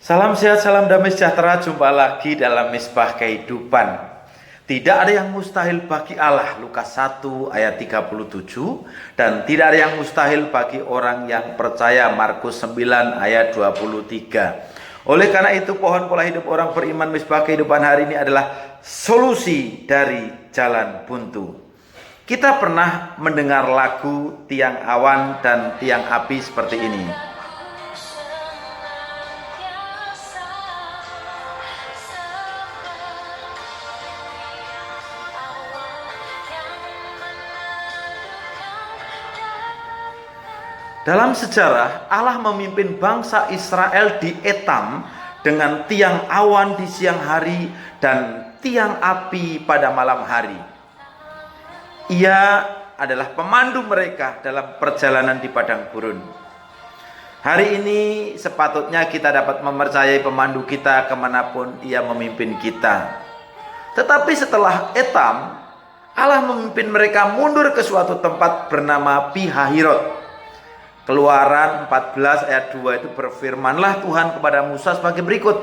Salam sehat, salam damai sejahtera. Jumpa lagi dalam Misbah Kehidupan. Tidak ada yang mustahil bagi Allah, Lukas 1 ayat 37. Dan tidak ada yang mustahil bagi orang yang percaya, Markus 9 ayat 23. Oleh karena itu, pohon pola hidup orang beriman Misbah Kehidupan hari ini adalah solusi dari jalan buntu. Kita pernah mendengar lagu Tiang Awan dan Tiang Api seperti ini. Dalam sejarah, Allah memimpin bangsa Israel di Etam dengan tiang awan di siang hari dan tiang api pada malam hari. Ia adalah pemandu mereka dalam perjalanan di padang gurun. Hari ini sepatutnya kita dapat mempercayai pemandu kita kemanapun ia memimpin kita. Tetapi setelah Etam, Allah memimpin mereka mundur ke suatu tempat bernama Pihahirot. Keluaran 14 ayat 2 itu berfirmanlah Tuhan kepada Musa sebagai berikut.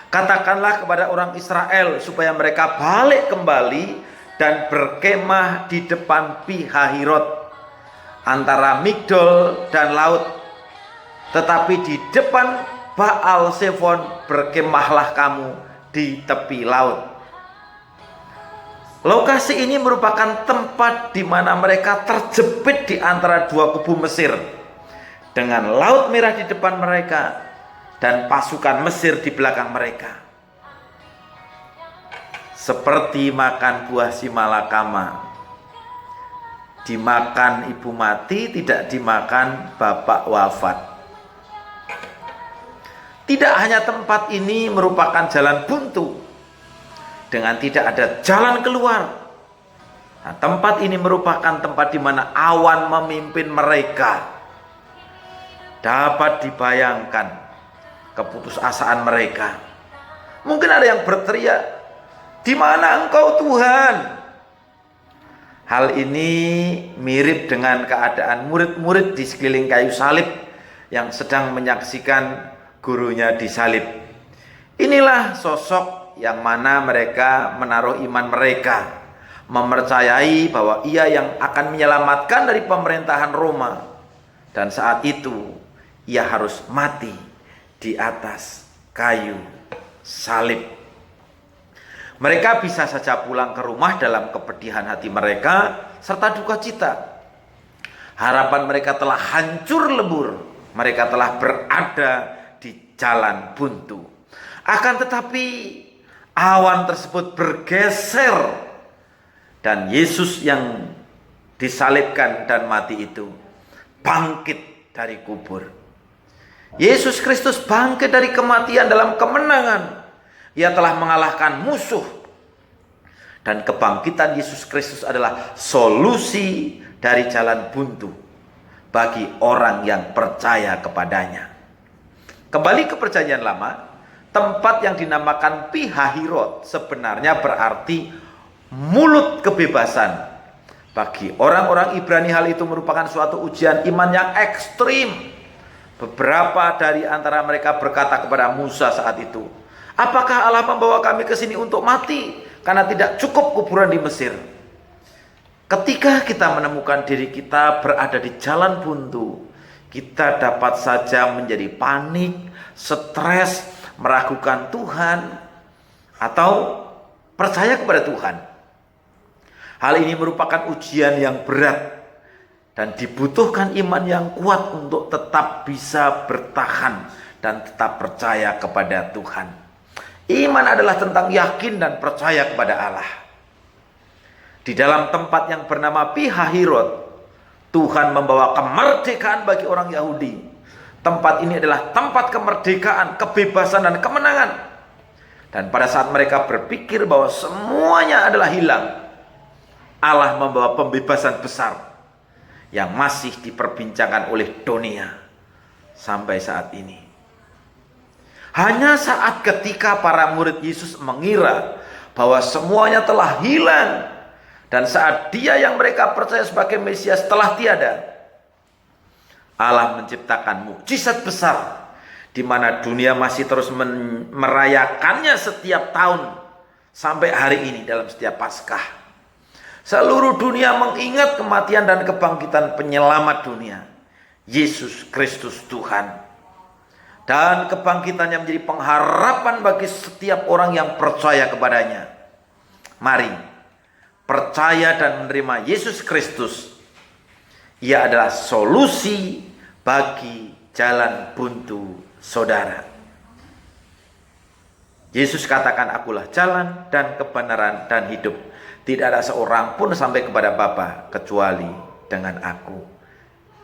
Katakanlah kepada orang Israel supaya mereka balik kembali dan berkemah di depan Pihahirot antara Migdol dan laut. Tetapi di depan Baal Zephon berkemahlah kamu di tepi laut. Lokasi ini merupakan tempat di mana mereka terjepit di antara dua kubu Mesir, dengan Laut Merah di depan mereka dan pasukan Mesir di belakang mereka. Seperti makan buah simalakama, dimakan ibu mati, tidak dimakan bapak wafat. Tidak hanya tempat ini merupakan jalan buntu dengan tidak ada jalan keluar. Nah, tempat ini merupakan tempat di mana awan memimpin mereka. Dapat dibayangkan keputusasaan mereka. Mungkin ada yang berteriak, "Di mana Engkau Tuhan?" Hal ini mirip dengan keadaan murid-murid di sekeliling kayu salib yang sedang menyaksikan gurunya disalib. Inilah sosok yang mana mereka menaruh iman mereka, mempercayai bahwa ia yang akan menyelamatkan dari pemerintahan Roma, dan saat itu ia harus mati di atas kayu salib. Mereka bisa saja pulang ke rumah dalam kepedihan hati mereka serta duka cita. Harapan mereka telah hancur lebur, mereka telah berada di jalan buntu. Akan tetapi awan tersebut bergeser dan Yesus yang disalibkan dan mati itu bangkit dari kubur. Yesus Kristus bangkit dari kematian dalam kemenangan. Ia telah mengalahkan musuh. Dan kebangkitan Yesus Kristus adalah solusi dari jalan buntu bagi orang yang percaya kepadanya. Kembali ke perjanjian lama, tempat yang dinamakan Pihahirot sebenarnya berarti mulut kebebasan. Bagi orang-orang Ibrani hal itu merupakan suatu ujian iman yang ekstrim. Beberapa dari antara mereka berkata kepada Musa saat itu, "Apakah Allah membawa kami ke sini untuk mati? Karena tidak cukup kuburan di Mesir." Ketika kita menemukan diri kita berada di jalan buntu, kita dapat saja menjadi panik, stres, meragukan Tuhan, atau percaya kepada Tuhan. Hal ini merupakan ujian yang berat dan dibutuhkan iman yang kuat untuk tetap bisa bertahan dan tetap percaya kepada Tuhan. Iman adalah tentang yakin dan percaya kepada Allah. Di dalam tempat yang bernama Pihahirot, Tuhan membawa kemerdekaan bagi orang Yahudi. Tempat ini adalah tempat kemerdekaan, kebebasan, dan kemenangan. Dan pada saat mereka berpikir bahwa semuanya adalah hilang, Allah membawa pembebasan besar yang masih diperbincangkan oleh dunia sampai saat ini. Hanya saat ketika para murid Yesus mengira bahwa semuanya telah hilang, dan saat Dia yang mereka percaya sebagai Mesias telah tiada, Allah menciptakan mukjizat besar di mana dunia masih terus merayakannya setiap tahun sampai hari ini dalam setiap Paskah. Seluruh dunia mengingat kematian dan kebangkitan penyelamat dunia, Yesus Kristus Tuhan. Dan kebangkitannya menjadi pengharapan bagi setiap orang yang percaya kepadanya. Mari percaya dan menerima Yesus Kristus. Ia adalah solusi bagi jalan buntu saudara. Yesus katakan, akulah jalan dan kebenaran dan hidup. Tidak ada seorang pun sampai kepada Bapa kecuali dengan aku.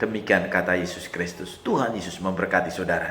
Demikian kata Yesus Kristus. Tuhan Yesus memberkati saudara.